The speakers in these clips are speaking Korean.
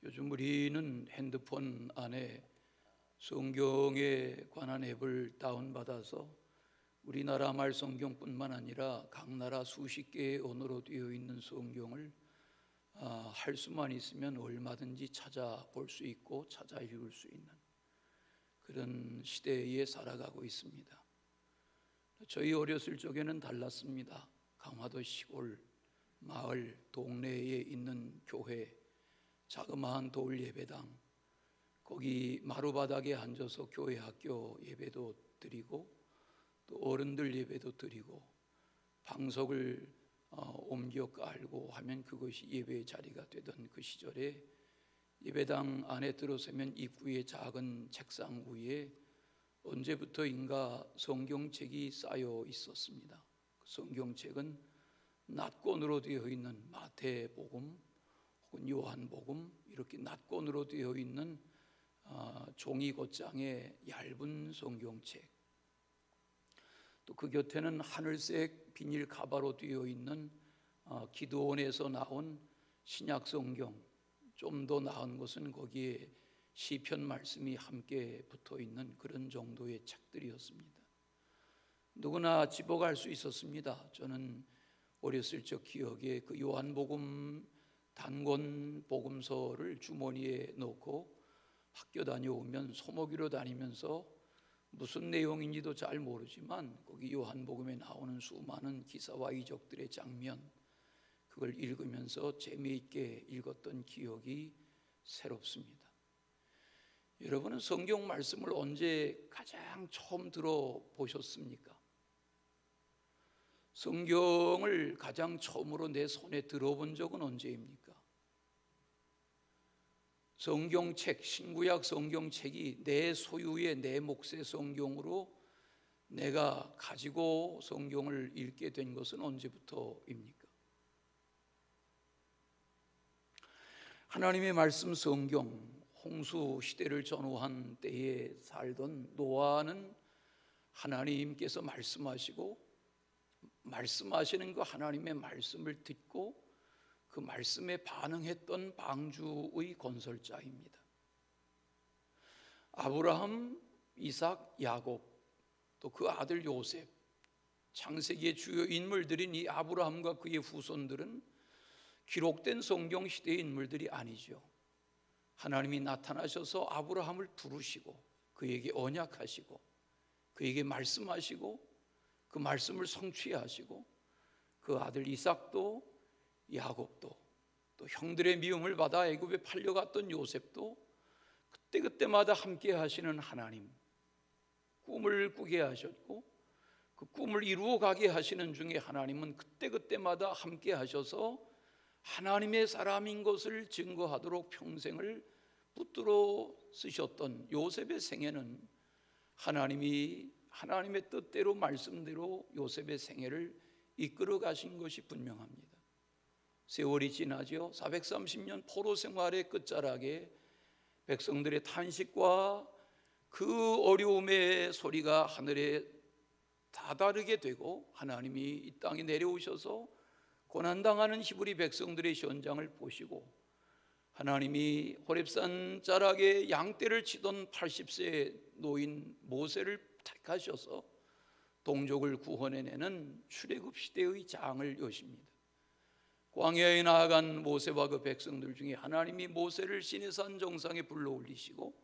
요즘 우리는 핸드폰 안에 성경에 관한 앱을 다운받아서 우리나라 말 성경뿐만 아니라 각 나라 수십 개의 언어로 되어 있는 성경을 할 수만 있으면 얼마든지 찾아볼 수 있고 찾아 읽을 수 있는 그런 시대에 살아가고 있습니다. 저희 어렸을 적에는 달랐습니다. 강화도 시골, 마을, 동네에 있는 교회, 자그마한 돌 예배당, 거기 마루바닥에 앉아서 교회 학교 예배도 드리고 또 어른들 예배도 드리고 방석을 옮겨 깔고 하면 그것이 예배의 자리가 되던 그 시절에 예배당 안에 들어서면 입구에 작은 책상 위에 언제부터인가 성경책이 쌓여 있었습니다. 그 성경책은 낱권으로 되어 있는 마태복음 혹은 요한복음 이렇게 낱권으로 되어 있는 종이 겉장의 얇은 성경책, 또 그 곁에는 하늘색 비닐 가바로 되어 있는 기도원에서 나온 신약 성경, 좀 더 나은 것은 거기에 시편 말씀이 함께 붙어 있는 그런 정도의 책들이었습니다. 누구나 집어갈 수 있었습니다. 저는 어렸을 적 기억에 그 요한복음 단권 복음서를 주머니에 넣고 학교 다녀오면 소모기로 다니면서 무슨 내용인지도 잘 모르지만 거기 요한복음에 나오는 수많은 기사와 이적들의 장면, 그걸 읽으면서 재미있게 읽었던 기억이 새롭습니다. 여러분은 성경 말씀을 언제 가장 처음 들어보셨습니까? 성경을 가장 처음으로 내 손에 들어본 적은 언제입니까? 성경책, 신구약 성경책이 내 소유의 내 몫의 성경으로 내가 가지고 성경을 읽게 된 것은 언제부터입니까? 하나님의 말씀 성경, 홍수 시대를 전후한 때에 살던 노아는 하나님께서 말씀하시는 그 하나님의 말씀을 듣고 그 말씀에 반응했던 방주의 건설자입니다. 아브라함, 이삭, 야곱, 또 그 아들 요셉, 창세기의 주요 인물들인 이 아브라함과 그의 후손들은 기록된 성경 시대의 인물들이 아니죠. 하나님이 나타나셔서 아브라함을 부르시고 그에게 언약하시고 그에게 말씀하시고 그 말씀을 성취하시고 그 아들 이삭도 야곱도 또 형들의 미움을 받아 애굽에 팔려갔던 요셉도 그때마다 함께 하시는 하나님, 꿈을 꾸게 하셨고 그 꿈을 이루어 가게 하시는 중에 하나님은 그때마다 함께 하셔서 하나님의 사람인 것을 증거하도록 평생을 붙들어 쓰셨던 요셉의 생애는 하나님이 하나님의 뜻대로 말씀대로 요셉의 생애를 이끌어 가신 것이 분명합니다. 세월이 지나죠. 430년 포로 생활의 끝자락에 백성들의 탄식과 그 어려움의 소리가 하늘에 다다르게 되고 하나님이 이 땅에 내려오셔서 고난당하는 히브리 백성들의 현장을 보시고 하나님이 호렙산 자락에 양떼를 치던 80세 노인 모세를 택하셔서 동족을 구원해내는 출애굽 시대의 장을 여십니다. 광야에 나아간 모세와 그 백성들 중에 하나님이 모세를 시내산 정상에 불러올리시고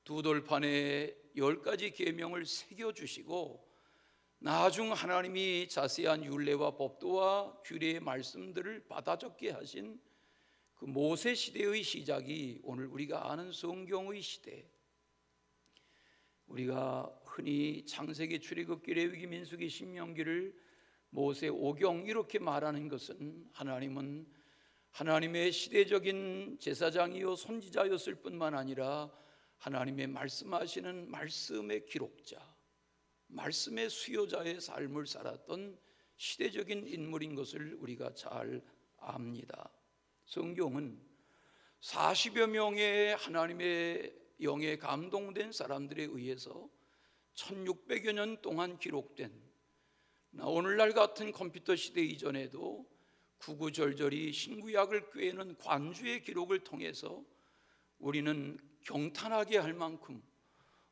두 돌판에 10가지 계명을 새겨주시고 나중 하나님이 자세한 율례와 법도와 규례의 말씀들을 받아 적게 하신 그 모세 시대의 시작이 오늘 우리가 아는 성경의 시대, 우리가 흔히 창세기, 출애굽기, 레위기, 민수기, 신명기를 모세 오경 이렇게 말하는 것은 하나님은 하나님의 시대적인 제사장이요 선지자였을 뿐만 아니라 하나님의 말씀하시는 말씀의 기록자, 말씀의 수요자의 삶을 살았던 시대적인 인물인 것을 우리가 잘 압니다. 성경은 40여 명의 하나님의 영에 감동된 사람들에 의해서 1600여 년 동안 기록된, 오늘날 같은 컴퓨터 시대 이전에도 구구절절히 신구약을 꿰는 관주의 기록을 통해서 우리는 경탄하게 할 만큼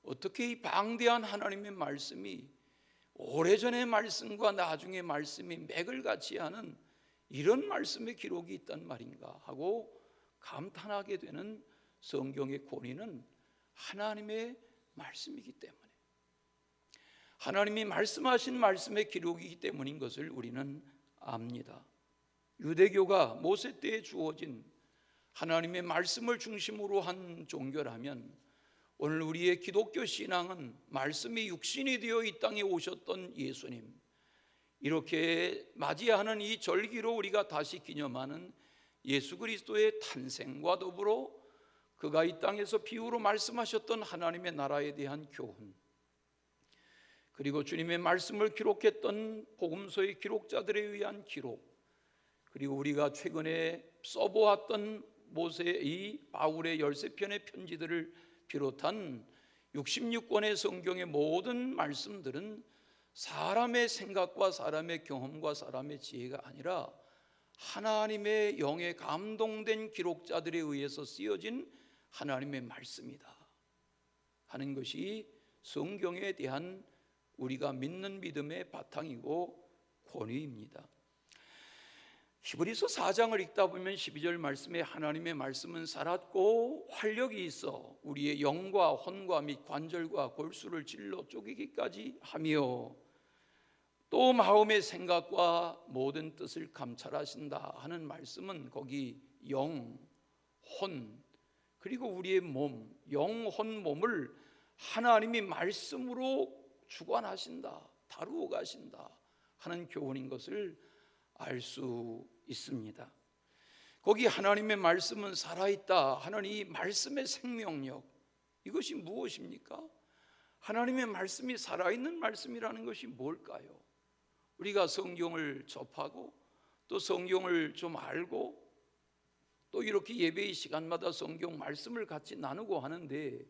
어떻게 이 방대한 하나님의 말씀이 오래전의 말씀과 나중의 말씀이 맥을 같이 하는 이런 말씀의 기록이 있단 말인가 하고 감탄하게 되는 성경의 권위는 하나님의 말씀이기 때문에, 하나님이 말씀하신 말씀의 기록이기 때문인 것을 우리는 압니다. 유대교가 모세 때에 주어진 하나님의 말씀을 중심으로 한 종교라면, 오늘 우리의 기독교 신앙은 말씀이 육신이 되어 이 땅에 오셨던 예수님, 이렇게 맞이하는 이 절기로 우리가 다시 기념하는 예수 그리스도의 탄생과 더불어 그가 이 땅에서 비유로 말씀하셨던 하나님의 나라에 대한 교훈, 그리고 주님의 말씀을 기록했던 복음서의 기록자들에 의한 기록, 그리고 우리가 최근에 써보았던 모세의 바울의 13편의 편지들을 비롯한 66권의 성경의 모든 말씀들은 사람의 생각과 사람의 경험과 사람의 지혜가 아니라 하나님의 영에 감동된 기록자들에 의해서 쓰여진 하나님의 말씀이다 하는 것이 성경에 대한 우리가 믿는 믿음의 바탕이고 권위입니다. 히브리서 4장을 읽다 보면 12절 말씀에 하나님의 말씀은 살았고 활력이 있어 우리의 영과 혼과 및 관절과 골수를 찔러 쪼개기까지 하며 또 마음의 생각과 모든 뜻을 감찰하신다 하는 말씀은 거기 영, 혼, 그리고 우리의 몸, 영, 혼, 몸을 하나님이 말씀으로 주관하신다, 다루어 가신다 하는 교훈인 것을 알 수 있습니다. 거기 하나님의 말씀은 살아있다 하는 이 말씀의 생명력, 이것이 무엇입니까? 하나님의 말씀이 살아있는 말씀이라는 것이 뭘까요? 우리가 성경을 접하고 또 성경을 좀 알고 또 이렇게 예배의 시간마다 성경 말씀을 같이 나누고 하는데,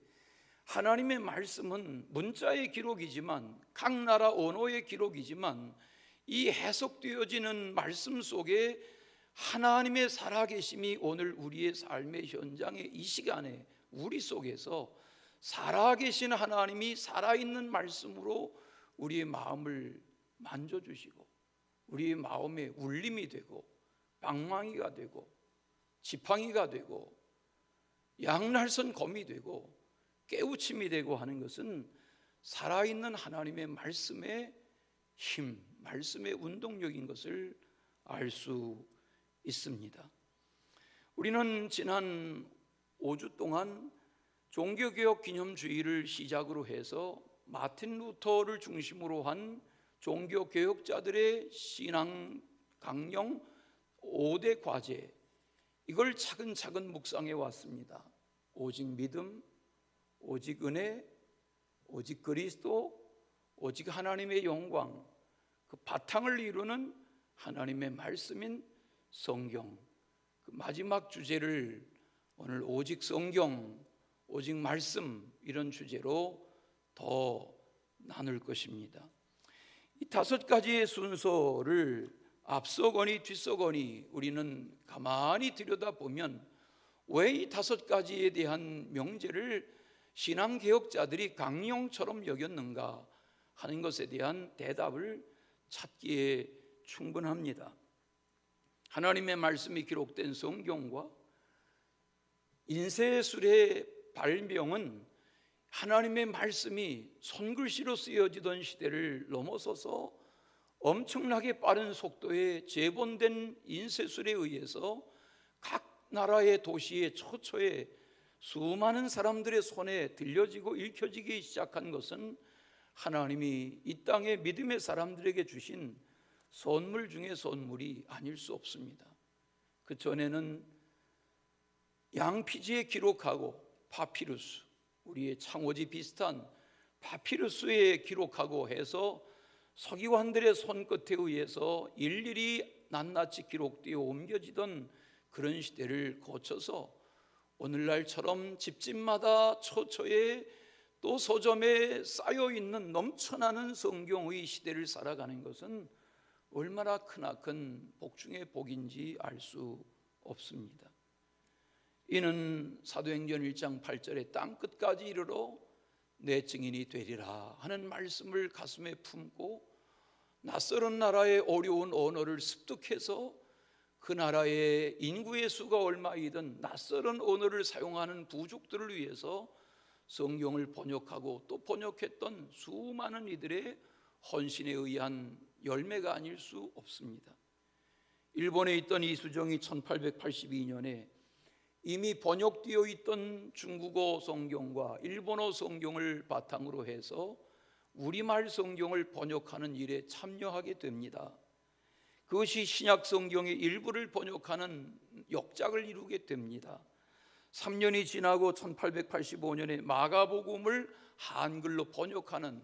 하나님의 말씀은 문자의 기록이지만, 각 나라 언어의 기록이지만, 이 해석되어지는 말씀 속에 하나님의 살아계심이 오늘 우리의 삶의 현장에 이 시간에 우리 속에서 살아계신 하나님이 살아있는 말씀으로 우리의 마음을 만져주시고 우리의 마음에 울림이 되고 방망이가 되고 지팡이가 되고 양날선 검이 되고 깨우침이 되고 하는 것은 살아있는 하나님의 말씀의 힘, 말씀의 운동력인 것을 알 수 있습니다. 우리는 지난 5주 동안 종교개혁 기념주의를 시작으로 해서 마틴 루터를 중심으로 한 종교개혁자들의 신앙 강령 5대 과제, 이걸 차근차근 묵상해 왔습니다. 오직 믿음, 오직 은혜, 오직 그리스도, 오직 하나님의 영광, 그 바탕을 이루는 하나님의 말씀인 성경, 그 마지막 주제를 오늘 오직 성경, 오직 말씀, 이런 주제로 더 나눌 것입니다. 이 5가지의 순서를 앞서거니 뒤서거니 우리는 가만히 들여다보면 왜 이 5가지에 대한 명제를 신앙개혁자들이 강령처럼 여겼는가 하는 것에 대한 대답을 찾기에 충분합니다. 하나님의 말씀이 기록된 성경과 인쇄술의 발명은 하나님의 말씀이 손글씨로 쓰여지던 시대를 넘어서서 엄청나게 빠른 속도의 재본된 인쇄술에 의해서 각 나라의 도시의 처처에 수많은 사람들의 손에 들려지고 읽혀지기 시작한 것은 하나님이 이 땅의 믿음의 사람들에게 주신 선물 중에 선물이 아닐 수 없습니다. 그 전에는 양피지에 기록하고 파피루스, 우리의 창호지 비슷한 파피루스에 기록하고 해서 서기관들의 손끝에 의해서 일일이 낱낱이 기록되어 옮겨지던 그런 시대를 거쳐서 오늘날처럼 집집마다 처처에 또 서점에 쌓여있는 넘쳐나는 성경의 시대를 살아가는 것은 얼마나 크나큰 복 중의 복인지 알 수 없습니다. 이는 사도행전 1장 8절에 땅끝까지 이르러 내 증인이 되리라 하는 말씀을 가슴에 품고 낯설은 나라의 어려운 언어를 습득해서 그 나라의 인구의 수가 얼마이든 낯설은 언어를 사용하는 부족들을 위해서 성경을 번역하고 또 번역했던 수많은 이들의 헌신에 의한 열매가 아닐 수 없습니다. 일본에 있던 이수정이 1882년에 이미 번역되어 있던 중국어 성경과 일본어 성경을 바탕으로 해서 우리말 성경을 번역하는 일에 참여하게 됩니다. 그것이 신약 성경의 일부를 번역하는 역작을 이루게 됩니다. 3년이 지나고 1885년에 마가복음을 한글로 번역하는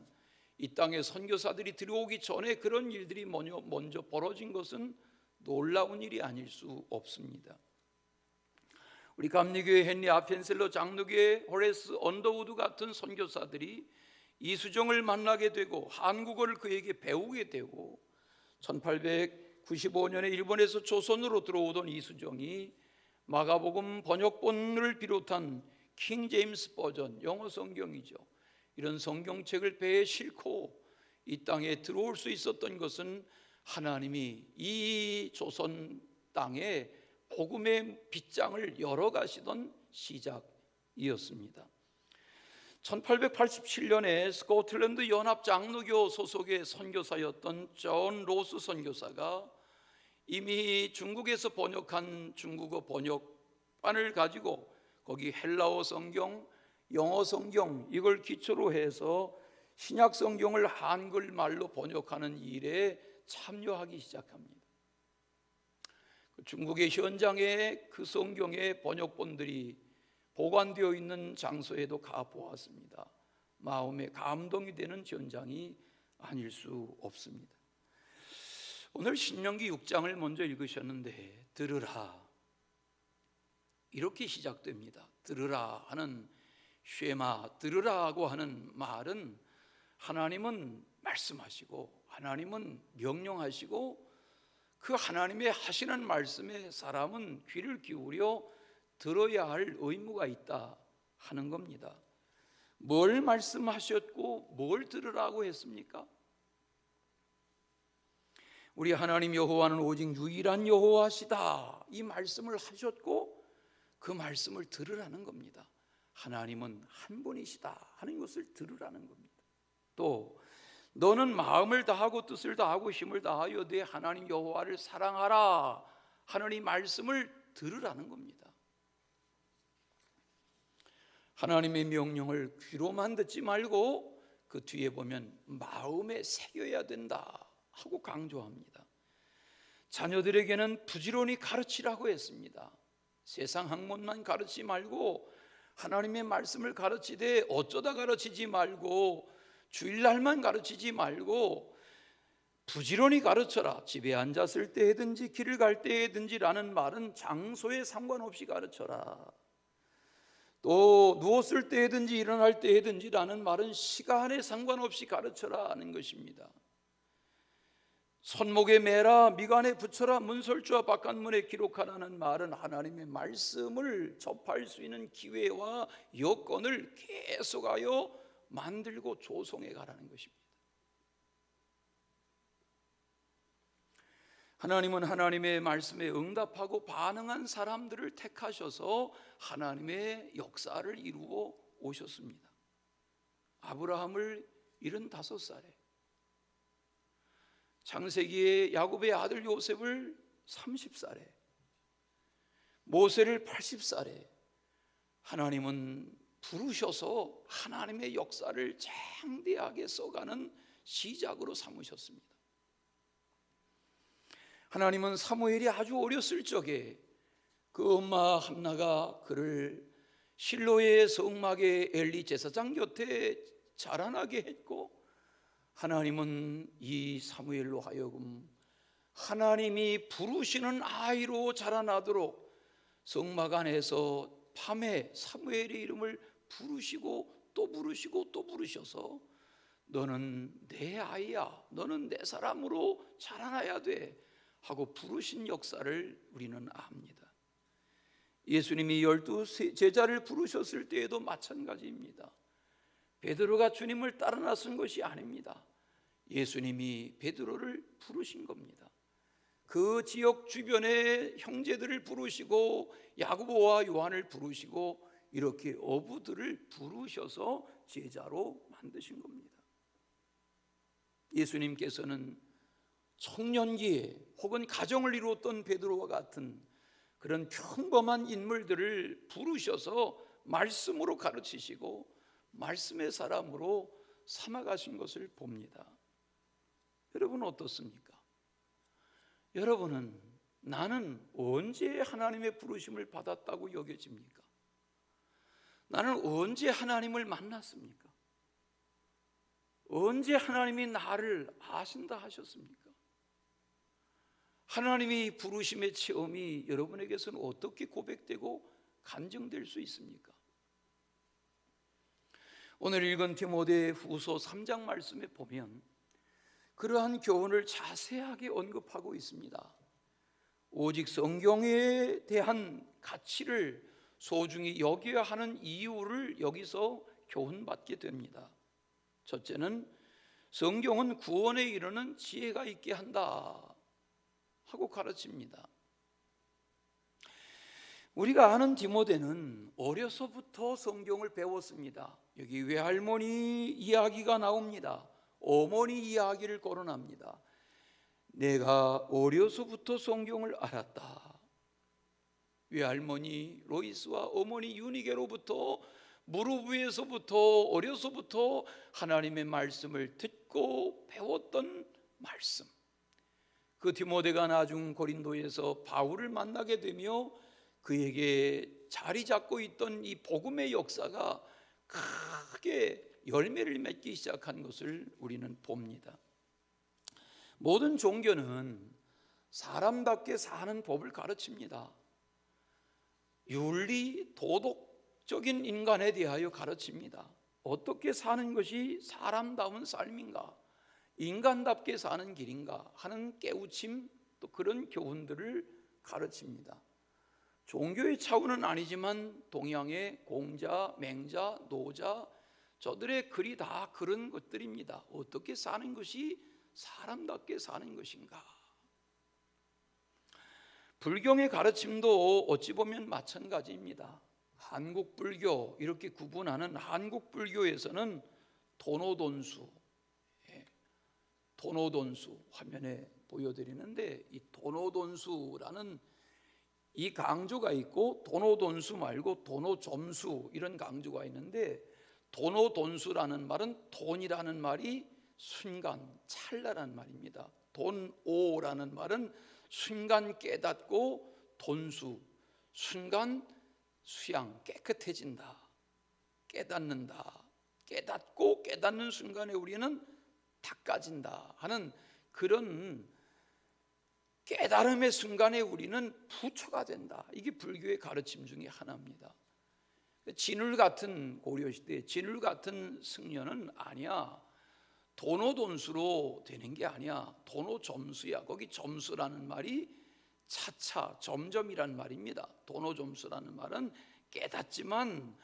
이 땅에 선교사들이 들어오기 전에 그런 일들이 먼저 벌어진 것은 놀라운 일이 아닐 수 없습니다. 우리 감리교회 헨리 아펜셀러 장로교회 호레스 언더우드 같은 선교사들이 이수정을 만나게 되고 한국어를 그에게 배우게 되고 1895년에 일본에서 조선으로 들어오던 이수정이 마가복음 번역본을 비롯한 킹 제임스 버전, 영어 성경이죠, 이런 성경책을 배에 싣고 이 땅에 들어올 수 있었던 것은 하나님이 이 조선 땅에 복음의 빗장을 열어가시던 시작이었습니다. 1887년에 스코틀랜드 연합 장로교 소속의 선교사였던 존 로스 선교사가 이미 중국에서 번역한 중국어 번역반을 가지고 거기 헬라어 성경, 영어 성경 이걸 기초로 해서 신약 성경을 한글말로 번역하는 일에 참여하기 시작합니다. 중국의 현장에 그 성경의 번역본들이 보관되어 있는 장소에도 가보았습니다. 마음에 감동이 되는 현장이 아닐 수 없습니다. 오늘 신명기 6장을 먼저 읽으셨는데 들으라 이렇게 시작됩니다. 들으라 하는 쉐마, 들으라고 하는 말은 하나님은 말씀하시고 하나님은 명령하시고 그 하나님의 하시는 말씀에 사람은 귀를 기울여 들어야 할 의무가 있다 하는 겁니다. 뭘 말씀하셨고 뭘 들으라고 했습니까? 우리 하나님 여호와는 오직 유일한 여호와시다 이 말씀을 하셨고 그 말씀을 들으라는 겁니다. 하나님은 한 분이시다 하는 것을 들으라는 겁니다. 또 너는 마음을 다하고 뜻을 다하고 힘을 다하여 내 하나님 여호와를 사랑하라 하는 이 말씀을 들으라는 겁니다. 하나님의 명령을 귀로만 듣지 말고 그 뒤에 보면 마음에 새겨야 된다 하고 강조합니다. 자녀들에게는 부지런히 가르치라고 했습니다. 세상 학문만 가르치지 말고 하나님의 말씀을 가르치되 어쩌다 가르치지 말고 주일날만 가르치지 말고 부지런히 가르쳐라. 집에 앉았을 때든지 길을 갈 때든지라는 말은 장소에 상관없이 가르쳐라. 또 누웠을 때든지 일어날 때든지라는 말은 시간에 상관없이 가르쳐라 하는 것입니다. 손목에 매라 미간에 붙여라 문설주와 바깥문에 기록하라는 말은 하나님의 말씀을 접할 수 있는 기회와 여건을 계속하여 만들고 조성해 가라는 것입니다. 하나님은 하나님의 말씀에 응답하고 반응한 사람들을 택하셔서 하나님의 역사를 이루어 오셨습니다. 아브라함을 75살에, 창세기에 야곱의 아들 요셉을 30살에, 모세를 80살에 하나님은 부르셔서 하나님의 역사를 장대하게 써가는 시작으로 삼으셨습니다. 하나님은 사무엘이 아주 어렸을 적에 그 엄마 한나가 그를 실로의 성막의 엘리 제사장 곁에 자라나게 했고, 하나님은 이 사무엘로 하여금 하나님이 부르시는 아이로 자라나도록 성막 안에서 밤에 사무엘의 이름을 부르시고 또 부르시고 또 부르셔서 너는 내 아이야, 너는 내 사람으로 자라나야 돼 하고 부르신 역사를 우리는 압니다. 예수님이 12 제자를 부르셨을 때에도 마찬가지입니다. 베드로가 주님을 따라 나선 것이 아닙니다. 예수님이 베드로를 부르신 겁니다. 그 지역 주변의 형제들을 부르시고 야고보와 요한을 부르시고 이렇게 어부들을 부르셔서 제자로 만드신 겁니다. 예수님께서는 청년기에 혹은 가정을 이루었던 베드로와 같은 그런 평범한 인물들을 부르셔서 말씀으로 가르치시고 말씀의 사람으로 삼아가신 것을 봅니다. 여러분은 어떻습니까? 여러분은 나는 언제 하나님의 부르심을 받았다고 여겨집니까? 나는 언제 하나님을 만났습니까? 언제 하나님이 나를 아신다 하셨습니까? 하나님의 부르심의 체험이 여러분에게서는 어떻게 고백되고 간증될 수 있습니까? 오늘 읽은 디모데후서 3장 말씀에 보면 그러한 교훈을 자세하게 언급하고 있습니다. 오직 성경에 대한 가치를 소중히 여겨야 하는 이유를 여기서 교훈받게 됩니다. 첫째는 성경은 구원에 이르는 지혜가 있게 한다 하고 가르칩니다. 우리가 아는 디모데는 어려서부터 성경을 배웠습니다. 여기 외할머니 이야기가 나옵니다. 어머니 이야기를 거론합니다. 내가 어려서부터 성경을 알았다. 외할머니 로이스와 어머니 유니게로부터 무릎 위에서부터 어려서부터 하나님의 말씀을 듣고 배웠던 말씀. 그 디모데가 나중 고린도에서 바울을 만나게 되며 그에게 자리 잡고 있던 이 복음의 역사가 크게 열매를 맺기 시작한 것을 우리는 봅니다. 모든 종교는 사람답게 사는 법을 가르칩니다. 윤리, 도덕적인 인간에 대하여 가르칩니다. 어떻게 사는 것이 사람다운 삶인가, 인간답게 사는 길인가 하는 깨우침, 또 그런 교훈들을 가르칩니다. 종교의 차원은 아니지만 동양의 공자, 맹자, 노자 저들의 글이 다 그런 것들입니다. 어떻게 사는 것이 사람답게 사는 것인가. 불경의 가르침도 어찌 보면 마찬가지입니다. 한국 불교 이렇게 구분하는 한국 불교에서는 도노돈수, 도노돈수 화면에 보여드리는데 이 도노돈수라는 이 강조가 있고 도노돈수 말고 도노점수 이런 강조가 있는데 도노돈수라는 말은 돈이라는 말이 순간, 찰나라는 말입니다. 돈오라는 말은 순간 깨닫고 돈수, 순간 수양, 깨끗해진다, 깨닫는다. 깨닫고 깨닫는 순간에 우리는 닦아진다 하는 그런 깨달음의 순간에 우리는 부처가 된다. 이게 불교의 가르침 중에 하나입니다. 진울 같은 고려시대 진울 같은 승려는 아니야. 도노돈수로 되는 게 아니야. 도노점수야. 거기 점수라는 말이 차차 점점이란 말입니다. 도노점수라는 말은 깨닫지만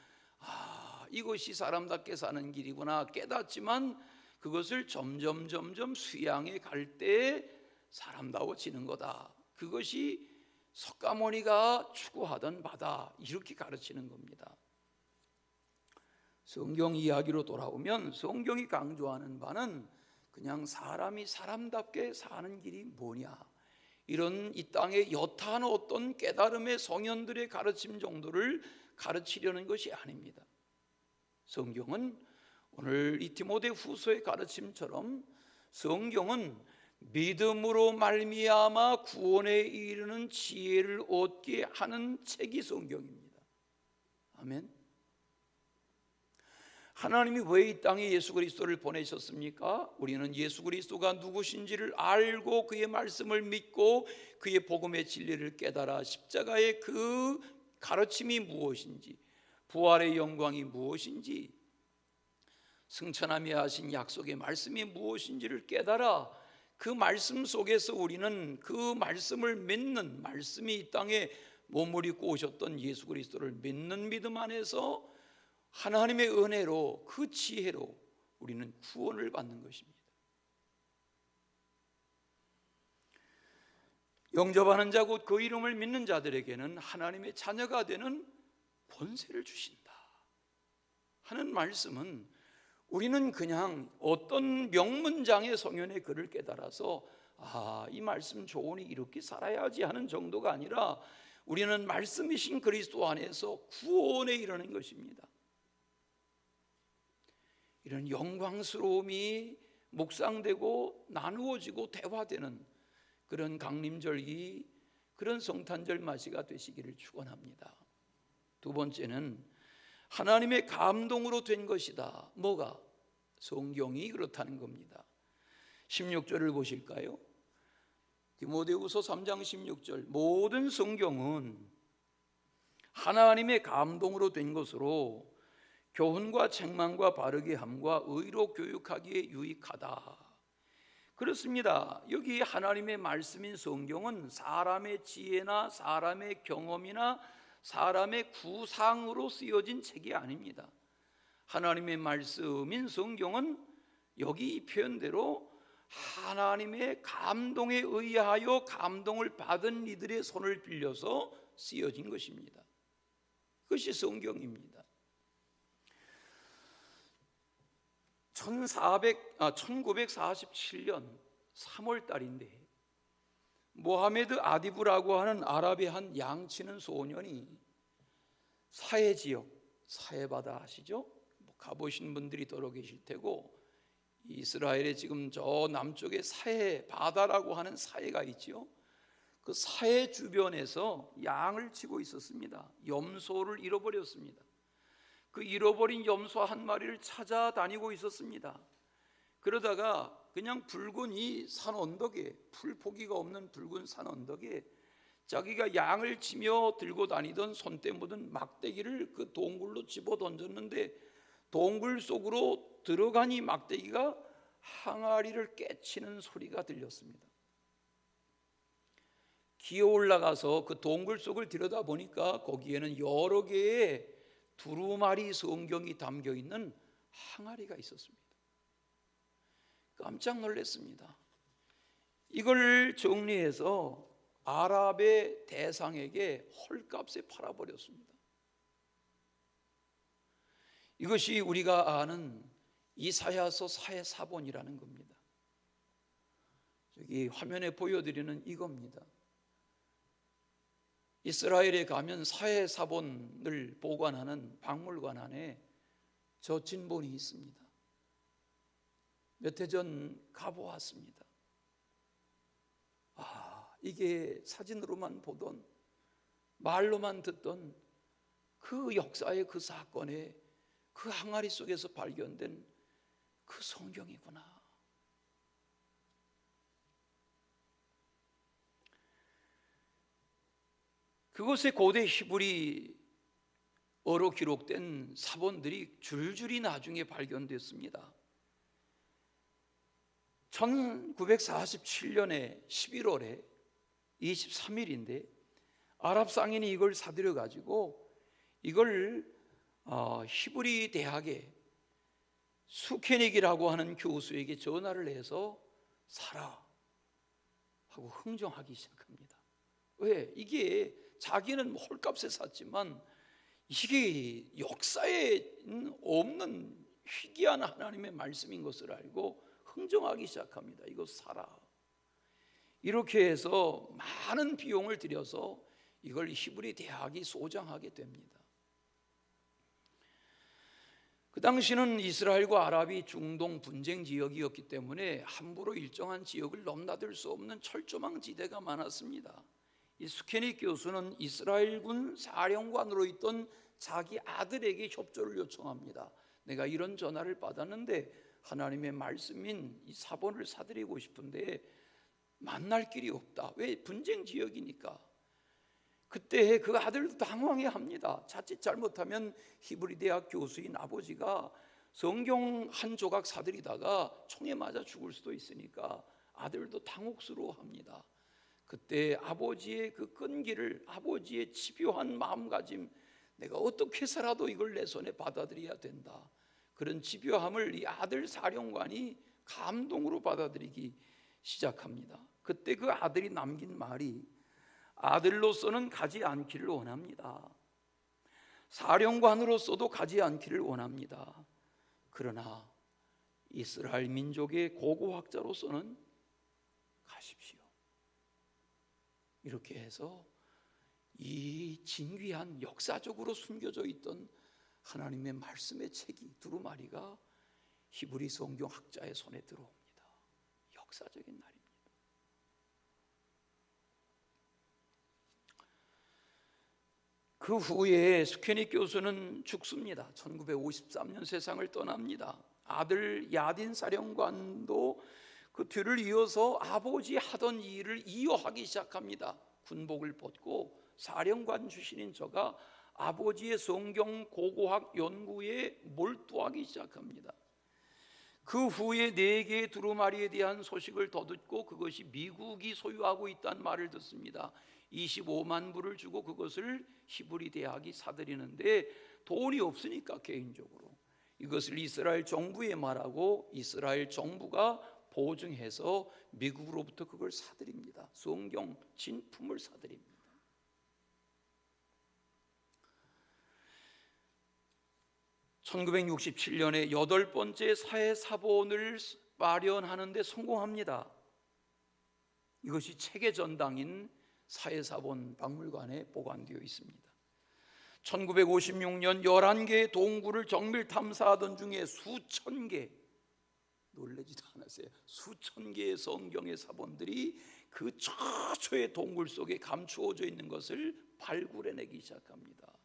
이것이 사람답게 사는 길이구나 깨닫지만 그것을 점점 수양해 갈 때 사람다워지는 거다. 그것이 석가모니가 추구하던 바다. 이렇게 가르치는 겁니다. 성경 이야기로 돌아오면 성경이 강조하는 바는 그냥 사람이 사람답게 사는 길이 뭐냐, 이런 이 땅의 여타한 어떤 깨달음의 성현들의 가르침 정도를 가르치려는 것이 아닙니다. 성경은 오늘 이 디모데 후서의 가르침처럼 성경은 믿음으로 말미암아 구원에 이르는 지혜를 얻게 하는 책이 성경입니다. 아멘. 하나님이 왜 이 땅에 예수 그리스도를 보내셨습니까? 우리는 예수 그리스도가 누구신지를 알고 그의 말씀을 믿고 그의 복음의 진리를 깨달아 십자가의 그 가르침이 무엇인지, 부활의 영광이 무엇인지, 승천하며 하신 약속의 말씀이 무엇인지를 깨달아 그 말씀 속에서 우리는 그 말씀을 믿는, 말씀이 이 땅에 몸을 입고 오셨던 예수 그리스도를 믿는 믿음 안에서 하나님의 은혜로, 그 지혜로 우리는 구원을 받는 것입니다. 영접하는 자 곧 그 이름을 믿는 자들에게는 하나님의 자녀가 되는 권세를 주신다 하는 말씀은, 우리는 그냥 어떤 명문장의 성현의 글을 깨달아서 이 말씀 좋으니 이렇게 살아야지 하는 정도가 아니라, 우리는 말씀이신 그리스도 안에서 구원에 이르는 것입니다. 이런 영광스러움이 묵상되고 나누어지고 대화되는 그런 강림절기, 그런 성탄절 맞이가 되시기를 축원합니다. 두 번째는 하나님의 감동으로 된 것이다. 뭐가? 성경이 그렇다는 겁니다. 16절을 보실까요? 디모데후서 3장 16절, 모든 성경은 하나님의 감동으로 된 것으로 교훈과 책망과 바르게 함과 의로 교육하기에 유익하다. 그렇습니다. 여기 하나님의 말씀인 성경은 사람의 지혜나 사람의 경험이나 사람의 구상으로 쓰여진 책이 아닙니다. 하나님의 말씀인 성경은 여기 이 표현대로 하나님의 감동에 의하여 감동을 받은 이들의 손을 빌려서 쓰여진 것입니다. 그것이 성경입니다. 1947년 3월 달인데 모하메드 아디브라고 하는 아랍의 한 양치는 소년이 사해 지역, 사해바다 아시죠? 가보신 분들이 더러 계실 테고, 이스라엘의 지금 저 남쪽에 사해바다라고 하는 사해가 있죠. 그 사해 주변에서 양을 치고 있었습니다. 염소를 잃어버렸습니다. 그 잃어버린 염소 한 마리를 찾아다니고 있었습니다. 그러다가 그냥 붉은 이 산 언덕에, 풀포기가 없는 붉은 산 언덕에 자기가 양을 치며 들고 다니던 손때 묻은 막대기를 그 동굴로 집어 던졌는데, 동굴 속으로 들어간 이 막대기가 항아리를 깨치는 소리가 들렸습니다. 기어 올라가서 그 동굴 속을 들여다보니까 거기에는 여러 개의 두루마리 성경이 담겨 있는 항아리가 있었습니다. 깜짝 놀랐습니다. 이걸 정리해서 아랍의 대상에게 헐값에 팔아버렸습니다. 이것이 우리가 아는 이사야서 사해사본이라는 겁니다. 저기 화면에 보여드리는 이겁니다. 이스라엘에 가면 사해사본을 보관하는 박물관 안에 저 진본이 있습니다. 몇 해 전 가보았습니다. 이게 사진으로만 보던, 말로만 듣던 그 역사의 그 사건의 그 항아리 속에서 발견된 그 성경이구나. 그곳에 고대 히브리어로 기록된 사본들이 줄줄이 나중에 발견됐습니다. 1947년에 11월에 23일인데 아랍 상인이 이걸 사들여 가지고 이걸 히브리 대학의 수케닉이라고 하는 교수에게 전화를 해서 사라 하고 흥정하기 시작합니다. 왜? 이게 자기는 헐값에 샀지만 이게 역사에 없는 희귀한 하나님의 말씀인 것을 알고 흥정하기 시작합니다. 이거 사라. 이렇게 해서 많은 비용을 들여서 이걸 히브리 대학이 소장하게 됩니다. 그 당시는 이스라엘과 아랍이 중동 분쟁 지역이었기 때문에 함부로 일정한 지역을 넘나들 수 없는 철조망 지대가 많았습니다. 이 수케닉 교수는 이스라엘군 사령관으로 있던 자기 아들에게 협조를 요청합니다. 내가 이런 전화를 받았는데 하나님의 말씀인 이 사본을 사드리고 싶은데 만날 길이 없다. 왜? 분쟁 지역이니까. 그때 그 아들도 당황해합니다. 자칫 잘못하면 히브리 대학 교수인 아버지가 성경 한 조각 사들이다가 총에 맞아 죽을 수도 있으니까 아들도 당혹스러워합니다. 그때 아버지의 그 끈기를, 아버지의 집요한 마음가짐, 내가 어떻게 해서라도 이걸 내 손에 받아들여야 된다, 그런 집요함을 이 아들 사령관이 감동으로 받아들이기 시작합니다. 그때 그 아들이 남긴 말이, 아들로서는 가지 않기를 원합니다. 사령관으로서도 가지 않기를 원합니다. 그러나 이스라엘 민족의 고고학자로서는 가십시오. 이렇게 해서 이 진귀한 역사적으로 숨겨져 있던 하나님의 말씀의 책이, 두루마리가 히브리 성경 학자의 손에 들어옵니다. 역사적인 날입니다. 그 후에 스케니 교수는 죽습니다. 1953년 세상을 떠납니다. 아들 야딘 사령관도 그 뒤를 이어서 아버지 하던 일을 이어하기 시작합니다. 군복을 벗고 사령관 출신인 저가 아버지의 성경 고고학 연구에 몰두하기 시작합니다. 그 후에 4개의 두루마리에 대한 소식을 더 듣고 그것이 미국이 소유하고 있다는 말을 듣습니다. 25만 불을 주고 그것을 히브리 대학이 사들이는데 돈이 없으니까 개인적으로 이것을 이스라엘 정부에 말하고 이스라엘 정부가 보증해서 미국으로부터 그걸 사들입니다. 성경 진품을 사들입니다. (1967년에) 8번째 사회사본을 마련하는 데 성공합니다. 이것이 책의 전당인 사회사본 박물관에 보관되어 있습니다. 1956년 11개의 동굴을 정밀 탐사하던 중에 수천 개, 놀라지도 않았어요. 수천 개의 성경의 사본들이 그 처처의 동굴 속에 감추어져 있는 것을 발굴해내기 시작합니다.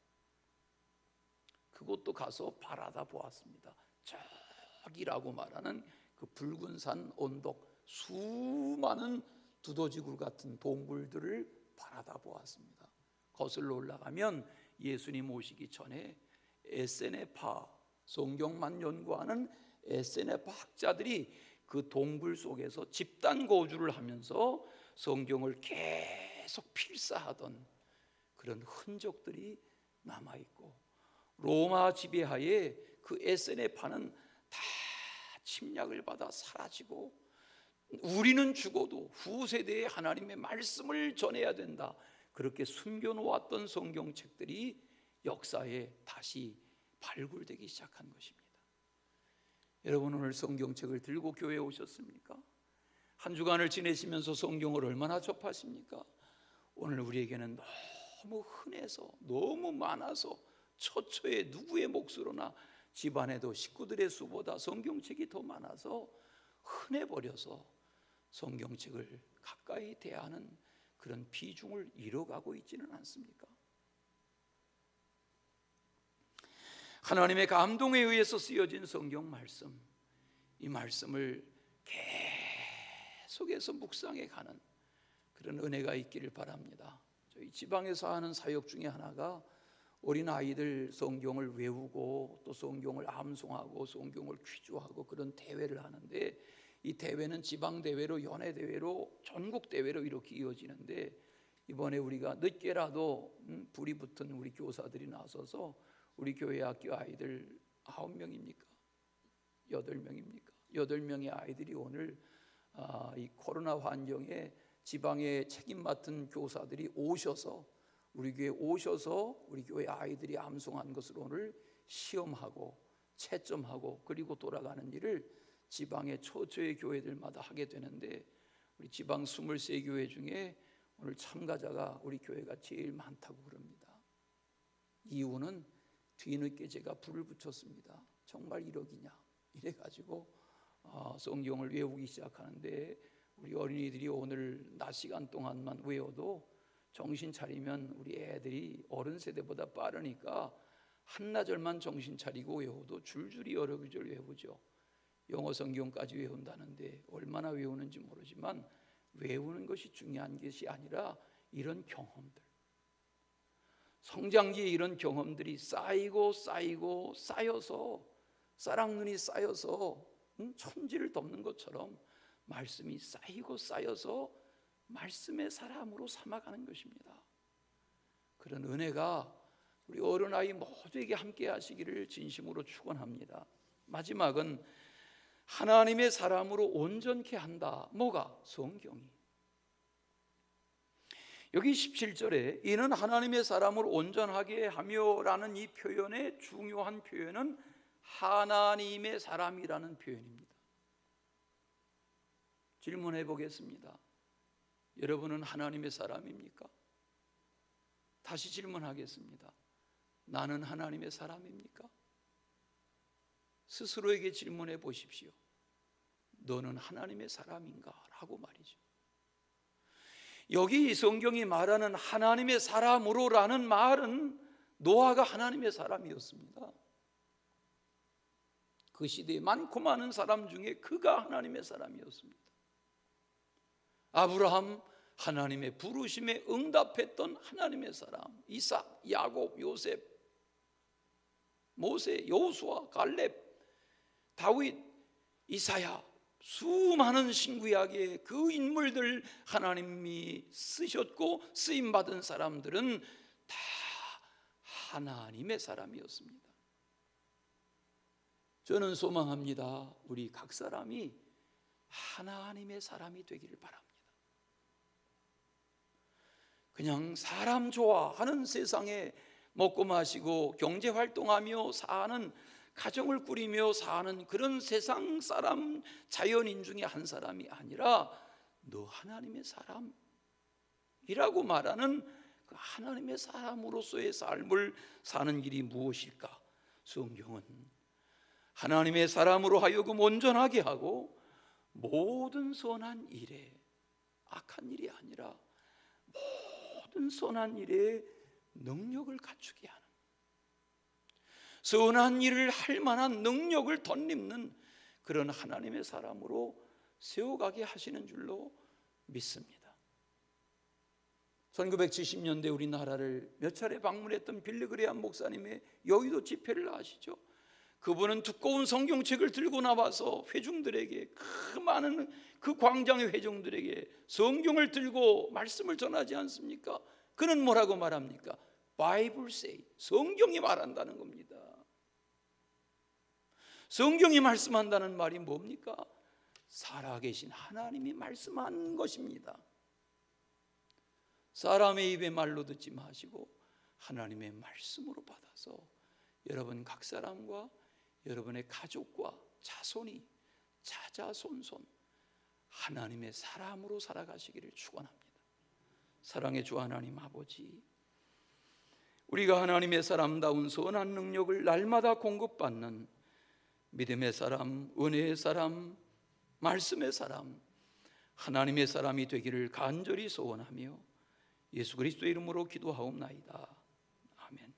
그것도 가서 바라다 보았습니다. 저기라고 말하는 그 붉은 산 언덕, 수많은 두더지굴 같은 동굴들을 바라다 보았습니다. 거슬러 올라가면 예수님 오시기 전에 에세네파, 성경만 연구하는 에세네파 학자들이 그 동굴 속에서 집단 거주를 하면서 성경을 계속 필사하던 그런 흔적들이 남아있고, 로마 지배하에 그 에세네파는 다 침략을 받아 사라지고, 우리는 죽어도 후세대에 하나님의 말씀을 전해야 된다, 그렇게 숨겨놓았던 성경책들이 역사에 다시 발굴되기 시작한 것입니다. 여러분, 오늘 성경책을 들고 교회에 오셨습니까? 한 주간을 지내시면서 성경을 얼마나 접하십니까? 오늘 우리에게는 너무 흔해서, 너무 많아서 처처에 누구의 몫으로나 집안에도 식구들의 수보다 성경책이 더 많아서 흔해버려서 성경책을 가까이 대하는 그런 비중을 잃어가고 있지는 않습니까? 하나님의 감동에 의해서 쓰여진 성경 말씀, 이 말씀을 계속해서 묵상해 가는 그런 은혜가 있기를 바랍니다. 저희 지방에서 하는 사역 중에 하나가 어린 아이들 성경을 외우고 또 성경을 암송하고 성경을 퀴즈하고 그런 대회를 하는데, 이 대회는 지방 대회로, 연회 대회로, 전국 대회로 이렇게 이어지는데, 이번에 우리가 늦게라도 불이 붙은 우리 교사들이 나서서 우리 교회 학교 아이들 9명입니까? 8명입니까? 8명의 아이들이 오늘 이 코로나 환경에 지방에 책임 맡은 교사들이 오셔서 우리 교회에 오셔서 우리 교회 아이들이 암송한 것을 오늘 시험하고 채점하고 그리고 돌아가는 일을 지방의 처처의 교회들마다 하게 되는데, 우리 지방 23교회 중에 오늘 참가자가 우리 교회가 제일 많다고 그럽니다. 이유는 뒤늦게 제가 불을 붙였습니다. 정말 이러기냐 이래가지고 성경을 외우기 시작하는데, 우리 어린이들이 오늘 낮 시간 동안만 외워도 정신 차리면 우리 애들이 어른 세대보다 빠르니까 한나절만 정신 차리고 외워도 줄줄이 여러 구절 외우죠. 영어 성경까지 외운다는데 얼마나 외우는지 모르지만 외우는 것이 중요한 것이 아니라 이런 경험들, 성장기에 이런 경험들이 쌓이고 쌓여서 쌀랑눈이 쌓여서 천지를 덮는 것처럼 말씀이 쌓이고 쌓여서 말씀의 사람으로 삼아가는 것입니다. 그런 은혜가 우리 어른아이 모두에게 함께 하시기를 진심으로 축원합니다. 마지막은 하나님의 사람으로 온전케 한다. 뭐가? 성경이. 여기 17절에 이는 하나님의 사람으로 온전하게 하며라는 이 표현의 중요한 표현은 하나님의 사람이라는 표현입니다. 질문해 보겠습니다. 여러분은 하나님의 사람입니까? 다시 질문하겠습니다. 나는 하나님의 사람입니까? 스스로에게 질문해 보십시오. 너는 하나님의 사람인가? 라고 말이죠. 여기 성경이 말하는 하나님의 사람으로라는 말은 노아가 하나님의 사람이었습니다. 그 시대에 많고 많은 사람 중에 그가 하나님의 사람이었습니다. 아브라함, 하나님의 부르심에 응답했던 하나님의 사람, 이삭, 야곱, 요셉, 모세, 여호수아, 갈렙, 다윗, 이사야, 수많은 신구약의 그 인물들 하나님이 쓰셨고 쓰임받은 사람들은 다 하나님의 사람이었습니다. 저는 소망합니다. 우리 각 사람이 하나님의 사람이 되기를 바랍니다. 그냥 사람 좋아하는 세상에 먹고 마시고 경제활동하며 사는, 가정을 꾸리며 사는 그런 세상 사람, 자연인 중에 한 사람이 아니라 너 하나님의 사람이라고 말하는 그 하나님의 사람으로서의 삶을 사는 길이 무엇일까? 성경은 하나님의 사람으로 하여금 온전하게 하고 모든 선한 일에, 악한 일이 아니라 모든 선한 일에 능력을 갖추게 하는, 선한 일을 할 만한 능력을 덧입는 그런 하나님의 사람으로 세워가게 하시는 줄로 믿습니다. 1970년대 우리나라를 몇 차례 방문했던 빌리그레암 목사님의 여의도 집회를 아시죠? 그분은 두꺼운 성경책을 들고 나와서 회중들에게, 그 많은 그 광장의 회중들에게 성경을 들고 말씀을 전하지 않습니까? 그는 뭐라고 말합니까? Bible say, 성경이 말한다는 겁니다. 성경이 말씀한다는 말이 뭡니까? 살아계신 하나님이 말씀한 것입니다. 사람의 입의 말로 듣지 마시고 하나님의 말씀으로 받아서 여러분 각 사람과 여러분의 가족과 자손이 자자손손 하나님의 사람으로 살아가시기를 축원합니다. 사랑의 주 하나님 아버지, 우리가 하나님의 사람다운 선한 능력을 날마다 공급받는 믿음의 사람, 은혜의 사람, 말씀의 사람, 하나님의 사람이 되기를 간절히 소원하며 예수 그리스도의 이름으로 기도하옵나이다. 아멘.